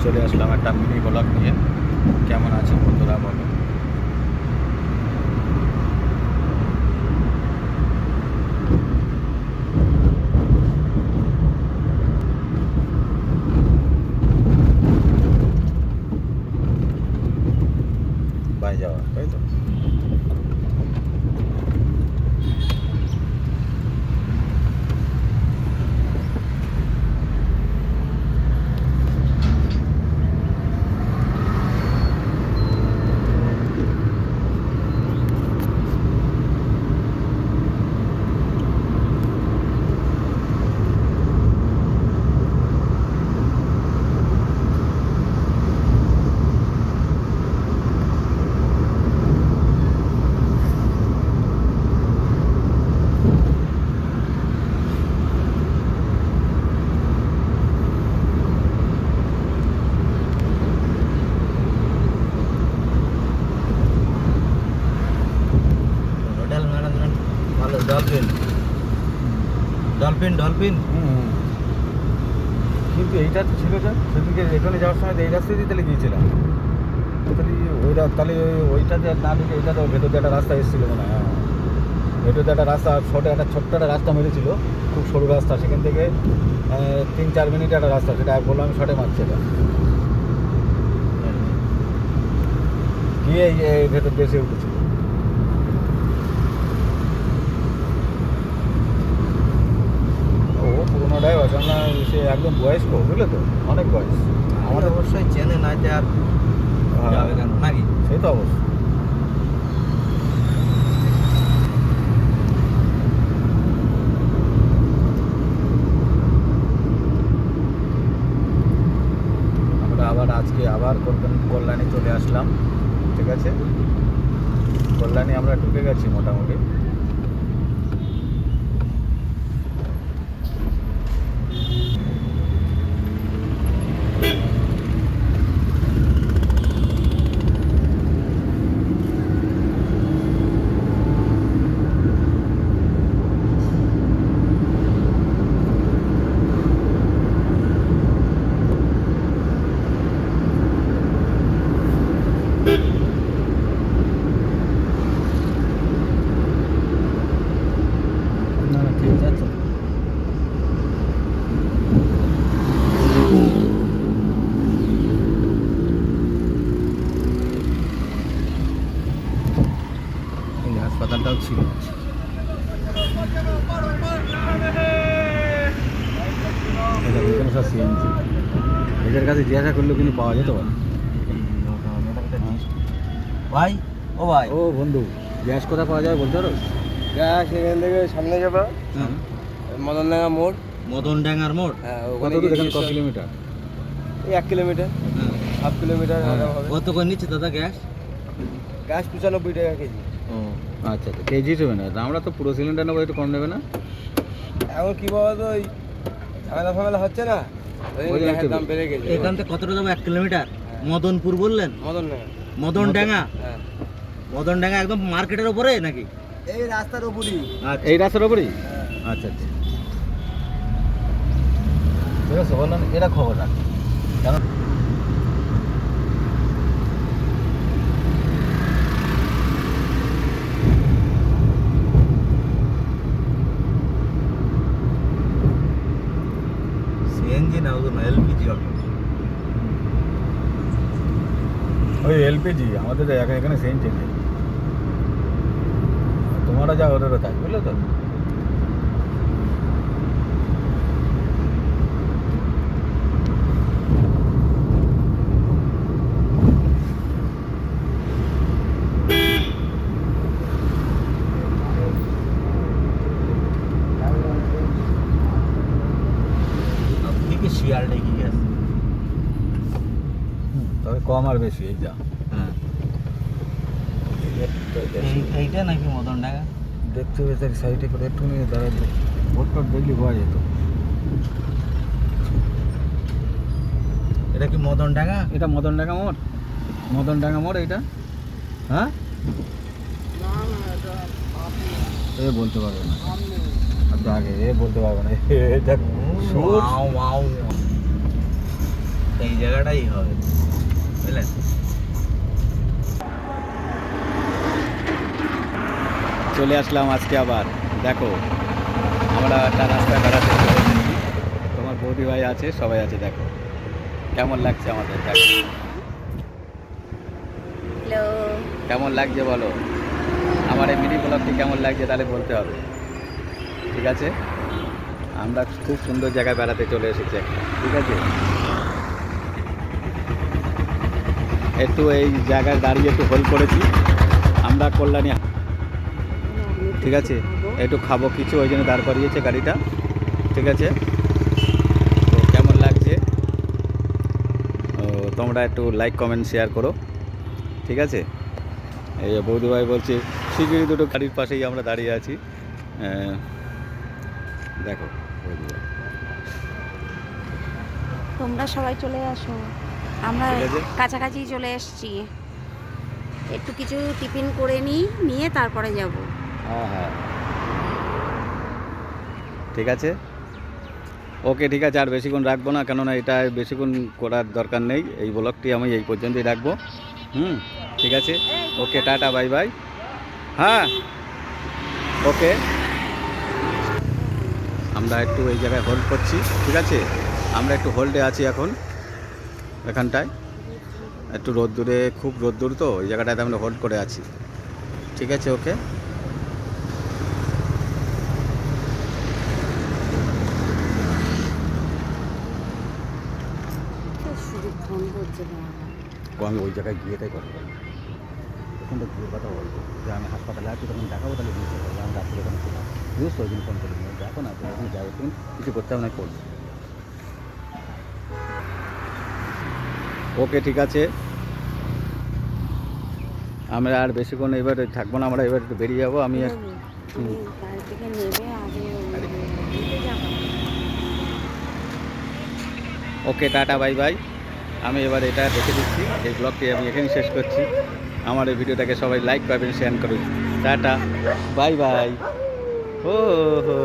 চলে আসলাম একটা mini blog নিয়ে। কেমন আছে বন্ধুরা বলো। বাই যাওয়া তাই তো। হোটেল ম্যানেজমেন্ট ভালো। ডলফিন ডলফিন ডলফিন কিন্তু এইটা ছিল যে সেদিকে এখানে যাওয়ার সময় এই রাস্তা দিয়ে তাহলে গিয়েছিলাম। তাহলে তাহলে ওইটাতে না ঢুকে এইটাতে ভেতর দিয়ে একটা রাস্তা এসেছিলো মনে হয়। ভেতর দিয়ে একটা রাস্তা ছোটো একটা রাস্তা মেরেছিল, খুব সরু রাস্তা। সেখান থেকে 3-4 মিনিট একটা রাস্তা, সেটা বললাম আমি শর্টে মারছি এটা গিয়ে এই ভেতর দিয়ে এসে উঠেছিল। ও পুরোনো ড্রাইভার, কেননা সে একদম বয়স্ক, বুঝলে তো, অনেক বয়স। আমাদের অবশ্যই চেনে না যে আর যাবে কেন নাকি? সে তো অবশ্যই। আমরা আজকে আবার কল্যাণী চলে আসলাম। ঠিক আছে, কল্যাণী আমরা ঢুকে গেছি মোটামুটি। না না ঠিক আছে। এই হাসপাতালটাও ছিল। এটা বিকেনসা সিএনজি। এদের কাছে জিজ্ঞাসা করলেও কিন্তু পাওয়া যেত পারে। ভাই ও ভাই, ও বন্ধু, গ্যাস কোথায় পাওয়া যায় বলতে পারো? গ্যাস এখান থেকে সামনে যাবা, মদনডাঙ্গা মোড়। মদনডাঙ্গার মোড়। হ্যাঁ, কত ওখানে দূর গিয়ে দেখেন, ক জিজ্ঞেস- কিলোমিটার? এই 1 কিলোমিটার, হ্যাঁ। 1/2 কিলোমিটার হ্যাঁ। হবে। কত করে নিচ্ছে দাদা গ্যাস? গ্যাস 95 টাকা কেজি। ও আচ্ছা আচ্ছা, কেজি হবে না, আমরা তো পুরো সিলিন্ডার নেবো, একটু কম নেবে না? এখন কি বলো তো, ওই ঝামেলা ফামেলা হচ্ছে না, ওই ওই গ্যাসের একটু দাম বেড়ে গেছে। এখান থেকে কতটা যাবো? 1 কিলোমিটার। মদনপুর বললেন? মদনডাঙ্গা। মদনডাঙ্গা। হ্যাঁ, মদনডাঙ্গা একদম মার্কেটের উপরে নাকি? এই রাস্তার উপরই। এই রাস্তার ওপরই? আচ্ছা আচ্ছা, ঠিক আছে। বললাম এরা খবর রাখ, কেন সিএনজি না, ওগুলো এলপিজি হবে। ওই এলপিজি আমাদের এখানে সিএনজি নেই। তোমরা যা ওদেরও তাই, বুঝলে তো। থেকে শিয়ালদা কি গ্যাস? তবে কম আর বেশি এই যা। হ্যাঁ, এইটা নাকি মদনডাঙ্গা? দেখতে হবে তার সাইডে করে একটু নিয়ে দাঁড়ালে ভোট দেখলে পাওয়া যেত। এটা কি মদনডাঙ্গা? এটা মদনডাঙ্গা মোড়, মদনডাঙ্গা মোড় এইটা। হ্যাঁ, এ বলতে পারবে না, আচ্ছা আগে এ বলতে পারবে না। এটা সুর ওয়াও ওয়াও। এই জায়গাটাই হবে, বুঝলেন? চলে আসলাম আজকে আবার। দেখো আমরা একটা রাস্তায় বেড়াতে চলে এসেছি। তোমার বৌদি ভাই আছে, সবাই আছে। দেখো কেমন লাগছে আমাদের, দেখো হ্যালো, কেমন লাগছে বলো। আমার এই মিনি ব্লগটি কেমন লাগছে তাহলে বলতে হবে, ঠিক আছে? আমরা খুব সুন্দর জায়গায় বেড়াতে চলে এসেছি একটা, ঠিক আছে? একটু এই জায়গায় দাঁড়িয়ে একটু হোল্ড করেছি আমরা কল্যাণী, ঠিক আছে? একটু খাবো কিছু, ওই জন্য দাঁড় করিয়েছে গাড়িটা, ঠিক আছে? তো কেমন লাগছে ও তোমরা একটু লাইক কমেন্ট শেয়ার করো, ঠিক আছে? এই যে বৌদি ভাই বলছে শিগগিরই দুটো গাড়ির পাশেই আমরা দাঁড়িয়ে আছি। দেখো বৌদি ভাই, তোমরা সবাই চলে আসো, আমরা ঠিক আছে। কাছাকাছি চলে এসেছি। একটু কিছু টিফিন করে নিয়ে তারপরে যাব। হ্যাঁ হ্যাঁ ঠিক আছে, ওকে ঠিক আছে। আর বেশিক্ষণ রাখবো না, কেননা এটা বেশিক্ষণ করার দরকার নেই। এই ব্লগটি আমি এই পর্যন্তই রাখবো। ঠিক আছে, ওকে, টাটা, বাই বাই। হ্যাঁ ওকে, আমরা একটু এই জায়গায় হোল্ড করছি, ঠিক আছে? আমরা একটু হোল্ডে আছি এখন এখানটায়, একটু রোদ্দুরে, খুব রোদ্দুর তো ওই জায়গাটাতে আমরা হোল্ড করে আছি, ঠিক আছে? ওকে, শুধু ফোন করছে ও আমি ওই জায়গায় গিয়ে তাই কথা বলবো, তখন তো গিয়ে কথা বলবো যে আমি হাসপাতালে আছি, তখন দেখাবো, তাহলে বুঝতে পারবো আমি রাত্রে ওখানে ছিলাম। বুঝছো, ওই দিন ফোন করে নিয়ে দেখো না, তুমি ওখানে যাবো, তুমি কিছু করতে হবে না, করবো। ওকে ঠিক আছে, আমরা আর বেশিক্ষণ এবার থাকবো না, আমরা এবার একটু বেরিয়ে যাবো। আমি তুমি গাড়ি থেকে নেবে আগে দিতে যাবো। ওকে, টাটা, বাই বাই। আমি এবার এটা রেখে দিচ্ছি, এই ব্লগটি আমি এখানেই শেষ করছি। আমার এই ভিডিওটাকে সবাই লাইক করবেন, শেয়ার করবেন। Tata, bye bye. ও হো।